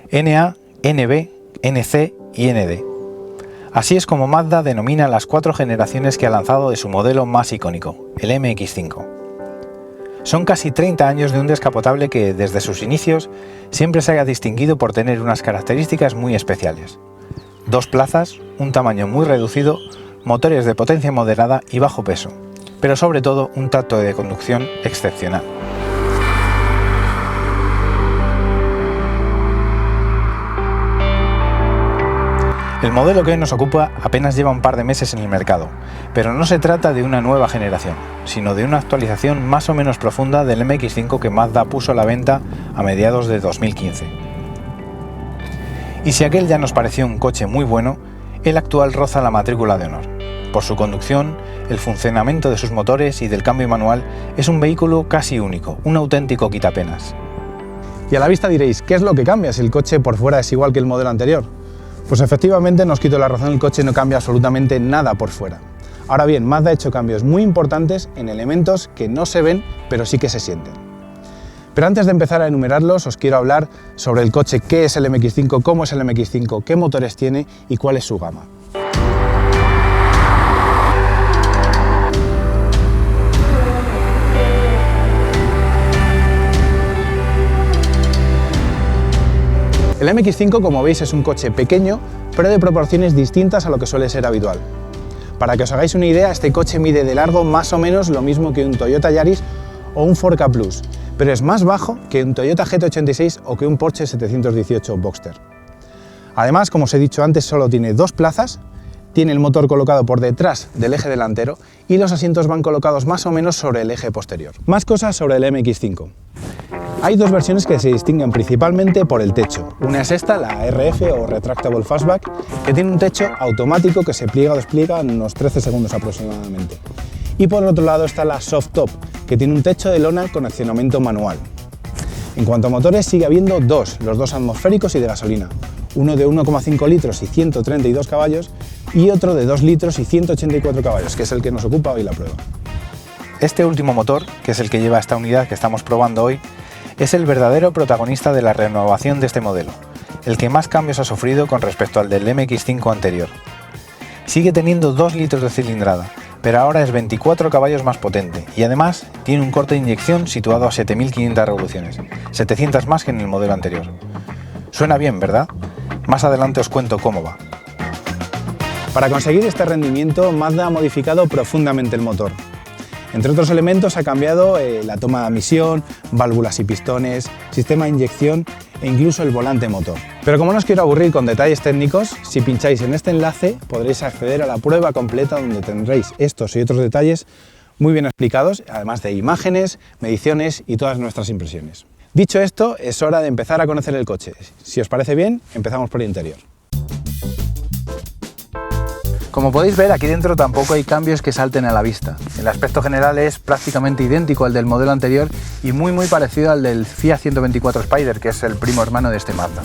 NA, NB, NC y ND. Así es como Mazda denomina las 4 generaciones que ha lanzado de su modelo más icónico, el MX-5. Son casi 30 años de un descapotable que, desde sus inicios, siempre se haya distinguido por tener unas características muy especiales. 2 plazas, un tamaño muy reducido, motores de potencia moderada y bajo peso, pero sobre todo un tacto de conducción excepcional. El modelo que hoy nos ocupa apenas lleva un par de meses en el mercado, pero no se trata de una nueva generación, sino de una actualización más o menos profunda del MX-5 que Mazda puso a la venta a mediados de 2015. Y si aquel ya nos pareció un coche muy bueno, el actual roza la matrícula de honor. Por su conducción, el funcionamiento de sus motores y del cambio manual, es un vehículo casi único, un auténtico quitapenas. Y a la vista diréis, ¿qué es lo que cambia si el coche por fuera es igual que el modelo anterior? Pues efectivamente, no os quito la razón, el coche no cambia absolutamente nada por fuera. Ahora bien, Mazda ha hecho cambios muy importantes en elementos que no se ven, pero sí que se sienten. Pero antes de empezar a enumerarlos, os quiero hablar sobre el coche, qué es el MX-5, cómo es el MX-5, qué motores tiene y cuál es su gama. El MX-5, como veis, es un coche pequeño, pero de proporciones distintas a lo que suele ser habitual. Para que os hagáis una idea, este coche mide de largo más o menos lo mismo que un Toyota Yaris o un Ford Ka Plus, pero es más bajo que un Toyota GT86 o que un Porsche 718 Boxster. Además, como os he dicho antes, solo tiene 2 plazas, tiene el motor colocado por detrás del eje delantero y los asientos van colocados más o menos sobre el eje posterior. Más cosas sobre el MX-5. Hay 2 versiones que se distinguen principalmente por el techo. Una es esta, la RF o Retractable Fastback, que tiene un techo automático que se pliega o despliega en unos 13 segundos aproximadamente. Y por el otro lado está la Soft Top, que tiene un techo de lona con accionamiento manual. En cuanto a motores, sigue habiendo 2, los 2 atmosféricos y de gasolina. Uno de 1,5 litros y 132 caballos y otro de 2 litros y 184 caballos, que es el que nos ocupa hoy la prueba. Este último motor, que es el que lleva esta unidad que estamos probando hoy, es el verdadero protagonista de la renovación de este modelo, el que más cambios ha sufrido con respecto al del MX-5 anterior. Sigue teniendo 2 litros de cilindrada, pero ahora es 24 caballos más potente y además tiene un corte de inyección situado a 7.500 revoluciones, 700 más que en el modelo anterior. Suena bien, ¿verdad? Más adelante os cuento cómo va. Para conseguir este rendimiento, Mazda ha modificado profundamente el motor. Entre otros elementos ha cambiado la toma de admisión, válvulas y pistones, sistema de inyección e incluso el volante motor. Pero como no os quiero aburrir con detalles técnicos, si pincháis en este enlace podréis acceder a la prueba completa donde tendréis estos y otros detalles muy bien explicados, además de imágenes, mediciones y todas nuestras impresiones. Dicho esto, es hora de empezar a conocer el coche. Si os parece bien, empezamos por el interior. Como podéis ver, aquí dentro tampoco hay cambios que salten a la vista. El aspecto general es prácticamente idéntico al del modelo anterior y muy parecido al del Fiat 124 Spider, que es el primo hermano de este Mazda.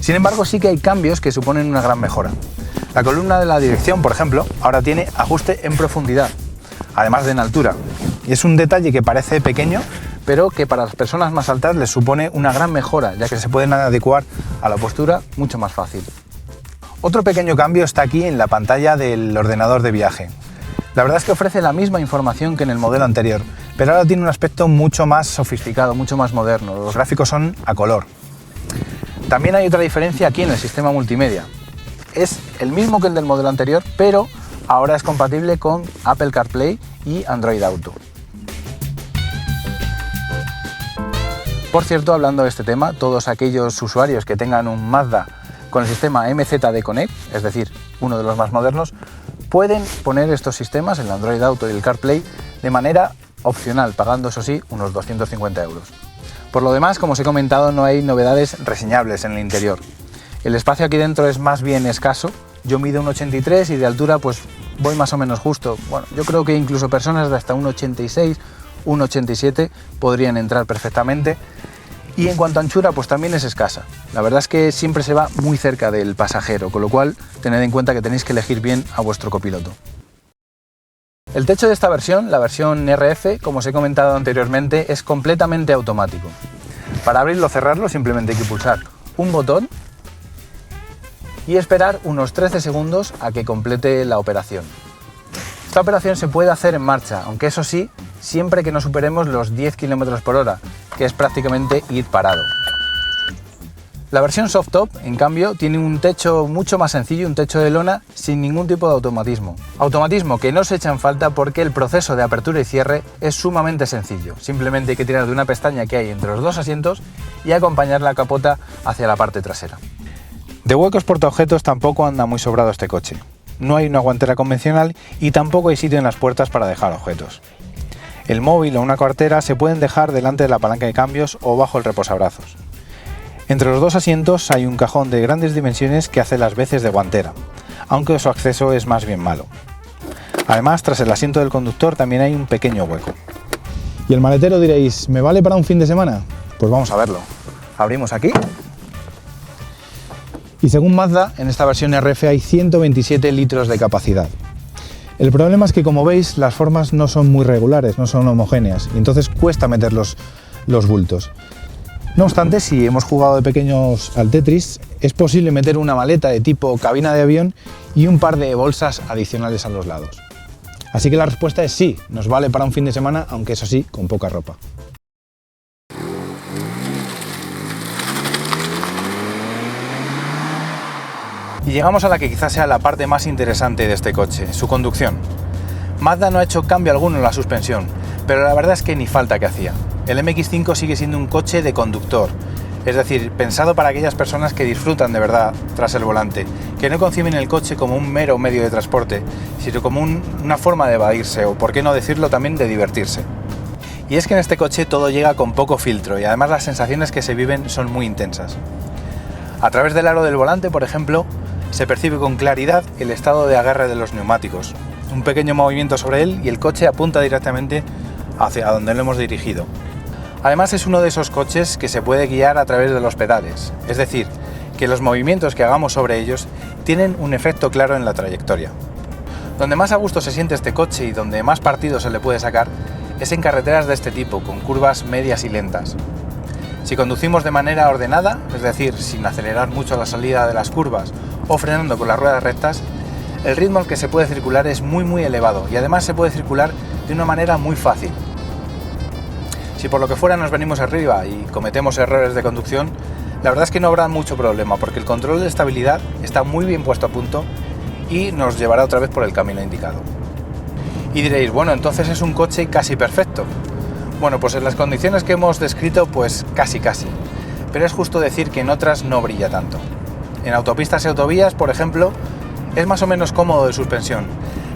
Sin embargo, sí que hay cambios que suponen una gran mejora. La columna de la dirección, por ejemplo, ahora tiene ajuste en profundidad, además de en altura. Y es un detalle que parece pequeño, pero que para las personas más altas les supone una gran mejora, ya que se pueden adecuar a la postura mucho más fácil. Otro pequeño cambio está aquí en la pantalla del ordenador de viaje. La verdad es que ofrece la misma información que en el modelo anterior, pero ahora tiene un aspecto mucho más sofisticado, mucho más moderno. Los gráficos son a color. También hay otra diferencia aquí en el sistema multimedia. Es el mismo que el del modelo anterior, pero ahora es compatible con Apple CarPlay y Android Auto. Por cierto, hablando de este tema, todos aquellos usuarios que tengan un Mazda con el sistema MZD Connect, es decir, uno de los más modernos, pueden poner estos sistemas, el Android Auto y el CarPlay, de manera opcional, pagando eso sí unos 250 €. Por lo demás, como os he comentado, no hay novedades reseñables en el interior. El espacio aquí dentro es más bien escaso. Yo mido 1,83 y de altura pues voy más o menos justo. Bueno, yo creo que incluso personas de hasta 1,86, 1,87 podrían entrar perfectamente. Y en cuanto a anchura, pues también es escasa. La verdad es que siempre se va muy cerca del pasajero, con lo cual tened en cuenta que tenéis que elegir bien a vuestro copiloto. El techo de esta versión, la versión RF, como os he comentado anteriormente, es completamente automático. Para abrirlo o cerrarlo simplemente hay que pulsar un botón y esperar unos 13 segundos a que complete la operación. Esta operación se puede hacer en marcha, aunque eso sí, siempre que no superemos los 10 km por hora, que es prácticamente ir parado. La versión Soft Top, en cambio, tiene un techo mucho más sencillo, un techo de lona sin ningún tipo de automatismo. Automatismo que no se echa en falta porque el proceso de apertura y cierre es sumamente sencillo. Simplemente hay que tirar de una pestaña que hay entre los dos asientos y acompañar la capota hacia la parte trasera. De huecos portaobjetos tampoco anda muy sobrado este coche. No hay una guantera convencional y tampoco hay sitio en las puertas para dejar objetos. El móvil o una cartera se pueden dejar delante de la palanca de cambios o bajo el reposabrazos. Entre los dos asientos hay un cajón de grandes dimensiones que hace las veces de guantera, aunque su acceso es más bien malo. Además, tras el asiento del conductor también hay un pequeño hueco. ¿Y el maletero diréis, me vale para un fin de semana? Pues vamos a verlo. Abrimos aquí. Y según Mazda, en esta versión RF hay 127 litros de capacidad. El problema es que, como veis, las formas no son muy regulares, no son homogéneas, y entonces cuesta meter los bultos. No obstante, si hemos jugado de pequeños al Tetris, es posible meter una maleta de tipo cabina de avión y un par de bolsas adicionales a los lados. Así que la respuesta es sí, nos vale para un fin de semana, aunque eso sí, con poca ropa. Y llegamos a la que quizás sea la parte más interesante de este coche, su conducción. Mazda no ha hecho cambio alguno en la suspensión, pero la verdad es que ni falta que hacía. El MX-5 sigue siendo un coche de conductor, es decir, pensado para aquellas personas que disfrutan de verdad tras el volante, que no conciben el coche como un mero medio de transporte, sino como una forma de evadirse o, por qué no decirlo, también de divertirse. Y es que en este coche todo llega con poco filtro y además las sensaciones que se viven son muy intensas. A través del aro del volante, por ejemplo, se percibe con claridad el estado de agarre de los neumáticos. Un pequeño movimiento sobre él y el coche apunta directamente hacia donde lo hemos dirigido. Además es uno de esos coches que se puede guiar a través de los pedales, es decir, que los movimientos que hagamos sobre ellos tienen un efecto claro en la trayectoria. Donde más a gusto se siente este coche y donde más partido se le puede sacar es en carreteras de este tipo, con curvas medias y lentas. Si conducimos de manera ordenada, es decir, sin acelerar mucho la salida de las curvas o frenando con las ruedas rectas, el ritmo al que se puede circular es muy elevado y además se puede circular de una manera muy fácil. Si por lo que fuera nos venimos arriba y cometemos errores de conducción, la verdad es que no habrá mucho problema porque el control de estabilidad está muy bien puesto a punto y nos llevará otra vez por el camino indicado. Y diréis, bueno, entonces es un coche casi perfecto. Bueno, pues en las condiciones que hemos descrito, pues casi, pero es justo decir que en otras no brilla tanto. En autopistas y autovías, por ejemplo, es más o menos cómodo de suspensión,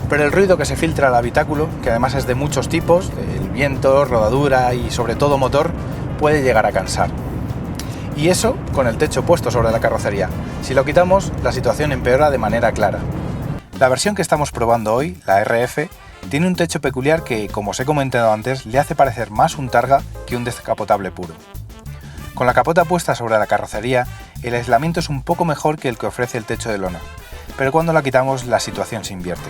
pero el ruido que se filtra al habitáculo, que además es de muchos tipos, el viento, rodadura y sobre todo motor, puede llegar a cansar. Y eso con el techo puesto sobre la carrocería. Si lo quitamos, la situación empeora de manera clara. La versión que estamos probando hoy, la RF, tiene un techo peculiar que, como os he comentado antes, le hace parecer más un Targa que un descapotable puro. Con la capota puesta sobre la carrocería, el aislamiento es un poco mejor que el que ofrece el techo de lona, pero cuando la quitamos la situación se invierte.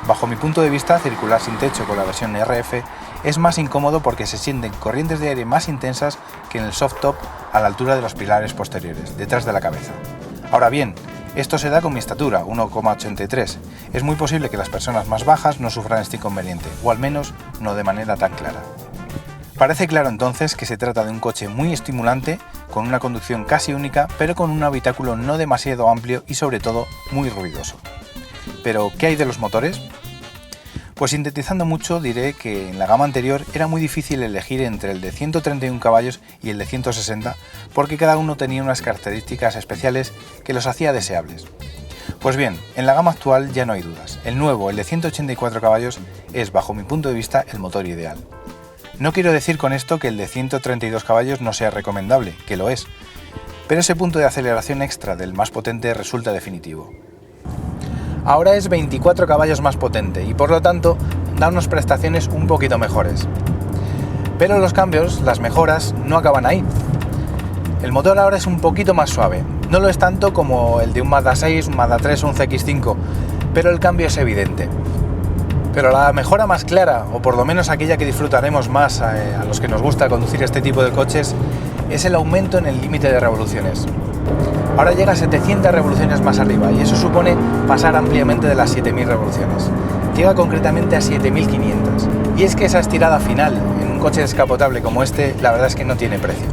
Bajo mi punto de vista, circular sin techo con la versión RF es más incómodo porque se sienten corrientes de aire más intensas que en el soft top a la altura de los pilares posteriores, detrás de la cabeza. Ahora bien, esto se da con mi estatura, 1,83. Es muy posible que las personas más bajas no sufran este inconveniente, o al menos no de manera tan clara. Parece claro entonces que se trata de un coche muy estimulante, con una conducción casi única, pero con un habitáculo no demasiado amplio y sobre todo muy ruidoso. Pero, ¿qué hay de los motores? Pues sintetizando mucho diré que en la gama anterior era muy difícil elegir entre el de 131 caballos y el de 160 porque cada uno tenía unas características especiales que los hacía deseables. Pues bien, en la gama actual ya no hay dudas. El nuevo, el de 184 caballos, es bajo mi punto de vista el motor ideal. No quiero decir con esto que el de 132 caballos no sea recomendable, que lo es, pero ese punto de aceleración extra del más potente resulta definitivo. Ahora es 24 caballos más potente y por lo tanto da unas prestaciones un poquito mejores. Pero los cambios, las mejoras, no acaban ahí. El motor ahora es un poquito más suave. No lo es tanto como el de un Mazda 6, un Mazda 3 o un CX-5, pero el cambio es evidente. Pero la mejora más clara, o por lo menos aquella que disfrutaremos más a los que nos gusta conducir este tipo de coches, es el aumento en el límite de revoluciones. Ahora llega a 700 revoluciones más arriba y eso supone pasar ampliamente de las 7000 revoluciones. Llega concretamente a 7500. Y es que esa estirada final en un coche descapotable como este, la verdad es que no tiene precio.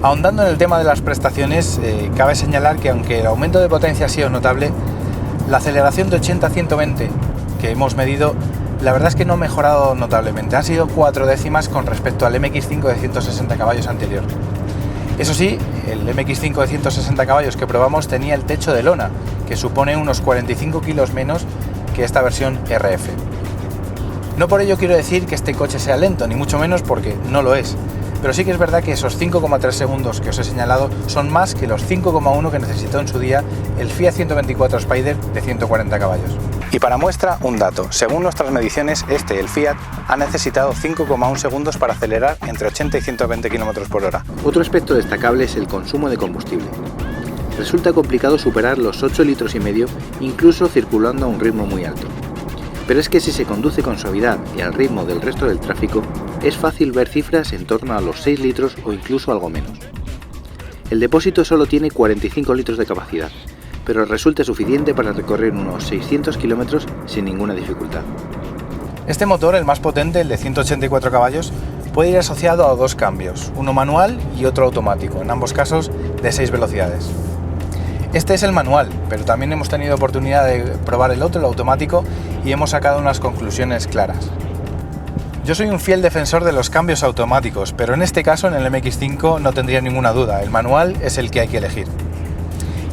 Ahondando en el tema de las prestaciones, cabe señalar que aunque el aumento de potencia ha sido notable, la aceleración de 80 a 120 que hemos medido, la verdad es que no ha mejorado notablemente. Han sido 4 décimas con respecto al MX5 de 160 caballos anterior. Eso sí, el MX5 de 160 caballos que probamos tenía el techo de lona, que supone unos 45 kilos menos que esta versión RF. No por ello quiero decir que este coche sea lento, ni mucho menos, porque no lo es. Pero sí que es verdad que esos 5,3 segundos que os he señalado son más que los 5,1 que necesitó en su día el Fiat 124 Spider de 140 caballos. Y para muestra, un dato. Según nuestras mediciones, el Fiat, ha necesitado 5,1 segundos para acelerar entre 80 y 120 km por hora. Otro aspecto destacable es el consumo de combustible. Resulta complicado superar los 8,5 litros, incluso circulando a un ritmo muy alto. Pero es que si se conduce con suavidad y al ritmo del resto del tráfico, es fácil ver cifras en torno a los 6 litros o incluso algo menos. El depósito solo tiene 45 litros de capacidad, pero resulta suficiente para recorrer unos 600 kilómetros sin ninguna dificultad. Este motor, el más potente, el de 184 caballos, puede ir asociado a 2 cambios, uno manual y otro automático, en ambos casos de 6 velocidades. Este es el manual, pero también hemos tenido oportunidad de probar el otro, el automático, y hemos sacado unas conclusiones claras. Yo soy un fiel defensor de los cambios automáticos, pero en este caso, en el MX5, no tendría ninguna duda, el manual es el que hay que elegir.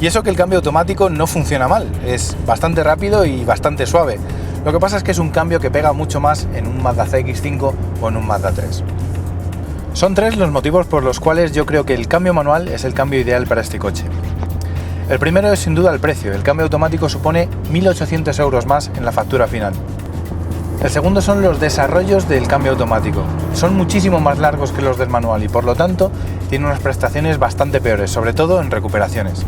Y eso que el cambio automático no funciona mal, es bastante rápido y bastante suave. Lo que pasa es que es un cambio que pega mucho más en un Mazda CX-5 o en un Mazda 3. Son 3 los motivos por los cuales yo creo que el cambio manual es el cambio ideal para este coche. El primero es sin duda el precio. El cambio automático supone 1.800 euros más en la factura final. El segundo son los desarrollos del cambio automático. Son muchísimo más largos que los del manual y por lo tanto tienen unas prestaciones bastante peores, sobre todo en recuperaciones.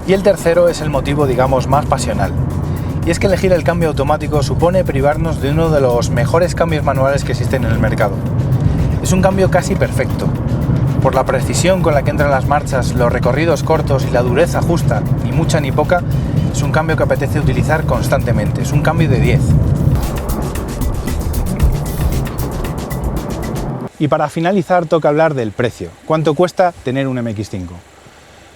Y el tercero es el motivo, digamos, más pasional. Y es que elegir el cambio automático supone privarnos de uno de los mejores cambios manuales que existen en el mercado. Es un cambio casi perfecto. Por la precisión con la que entran las marchas, los recorridos cortos y la dureza justa, ni mucha ni poca, es un cambio que apetece utilizar constantemente. Es un cambio de 10. Y para finalizar toca hablar del precio. ¿Cuánto cuesta tener un MX5?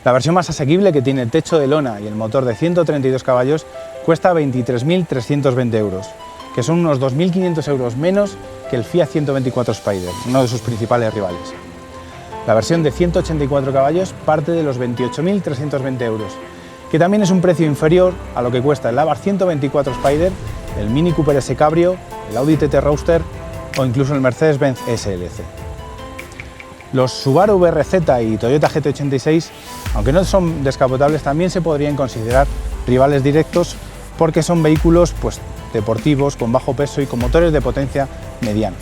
La versión más asequible, que tiene el techo de lona y el motor de 132 caballos, cuesta 23.320 euros, que son unos 2.500 euros menos que el Fiat 124 Spider, uno de sus principales rivales. La versión de 184 caballos parte de los 28.320 euros, que también es un precio inferior a lo que cuesta el Abarth 124 Spider, el Mini Cooper S Cabrio, el Audi TT Roadster o incluso el Mercedes-Benz SLC. Los Subaru BRZ y Toyota GT86, aunque no son descapotables, también se podrían considerar rivales directos porque son vehículos deportivos, con bajo peso y con motores de potencia mediana.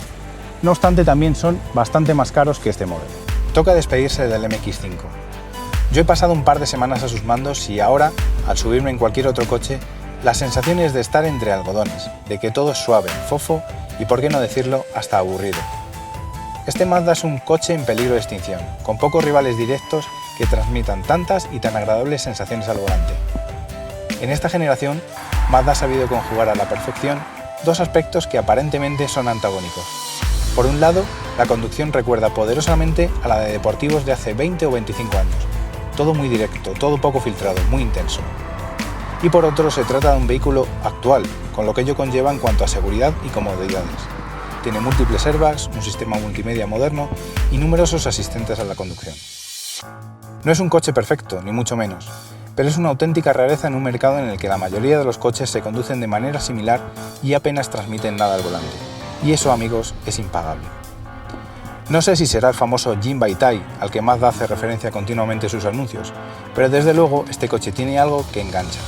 No obstante, también son bastante más caros que este modelo. Toca despedirse del MX5. Yo he pasado un par de semanas a sus mandos y ahora, al subirme en cualquier otro coche, la sensación es de estar entre algodones, de que todo es suave, fofo y, por qué no decirlo, hasta aburrido. Este Mazda es un coche en peligro de extinción, con pocos rivales directos que transmitan tantas y tan agradables sensaciones al volante. En esta generación, Mazda ha sabido conjugar a la perfección 2 aspectos que aparentemente son antagónicos. Por un lado, la conducción recuerda poderosamente a la de deportivos de hace 20 o 25 años. Todo muy directo, todo poco filtrado, muy intenso. Y por otro, se trata de un vehículo actual, con lo que ello conlleva en cuanto a seguridad y comodidades. Tiene múltiples airbags, un sistema multimedia moderno y numerosos asistentes a la conducción. No es un coche perfecto, ni mucho menos, pero es una auténtica rareza en un mercado en el que la mayoría de los coches se conducen de manera similar y apenas transmiten nada al volante. Y eso, amigos, es impagable. No sé si será el famoso Jin Baitai, al que Mazda hace referencia continuamente en sus anuncios, pero desde luego este coche tiene algo que engancha.